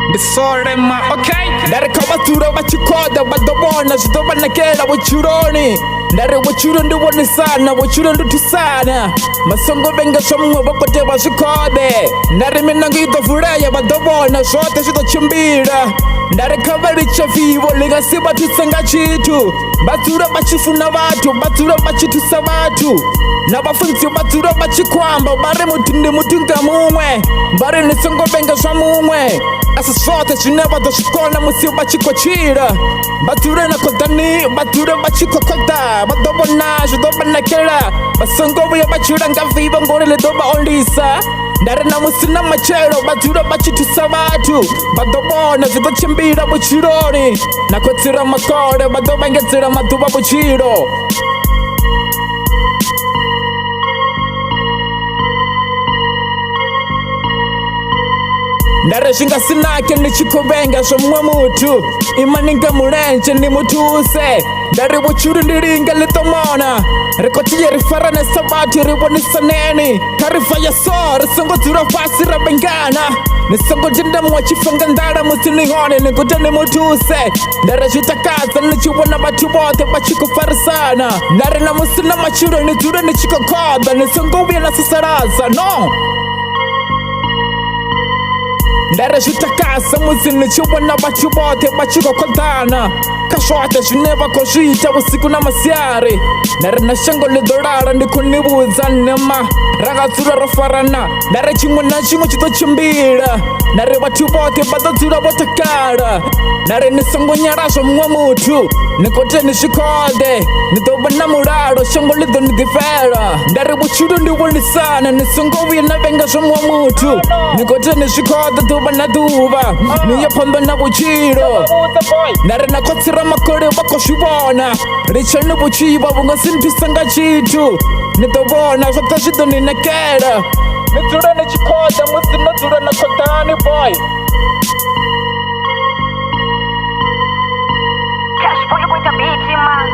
ndisole ma okay ndareka batura bachikoda badobona zidobanekela buchuroni ndare buchuro ndibonisana buchuro ndutusana masongo benga somwe bakote bazikode ndare mina ngidovulaya badobona zote zidochimbira ndareka balicha vivo ligasiba tusenga chitu batura bachifuna batu batura bachitusa batu nabafunzi batura bachikwamba bare mutundi mutunga mumwe bare nisongo benga zwa mumwe asa sote zineba doshikona musi bachikochira batura na kodani batura bachikokoda badobona zidobanekela basongo buya bachiranga vivo ngorele doba ondisa ndare na musina machero batura bachitusa batu badobona zidochimbira buchironi nakotsira makore badobangetsira matuba buchiro ndare shinga sinake nichikubenga somwe mutu imaninga mulenje ni mutuse ndare buchuru ndiringa litomona rikotiye rifarane sabati ribonisa neni karifa ya so risongo tura fasi rabengana nisongo jinda mwachifanga ndara musinihone nikutani mutuse ndare jitakaza nichiwana batu bote bachikufarisana ndare na musina machuro nitura nichikokoda nisongo uya nasasaraza no ndare zitakasa muzini chiwana batu bote bachikokodana kashote zineva koshita usiku na masyari ndare na shango lidorara ndikunibuza nema ragatsura rofarana ndare chimwe na chimwe chitochimbira ndare batu bote badatsura botakara ndare nisongo nyarazo mwa mutu nikote nishikode nidobana muraro shango lido nidifera ndare buchuru ndiwonisana nisongo uye nabenga zomwa mutu nikote nishikode duba na duba niyapondo na buchiro ndare nakotsira makore bakoshibona richa nubuchiba bunga sintusanga chitu nidobona zotashido ninekera nitura nichikoda musi natura nakodani boy Cash boy with the beat, man.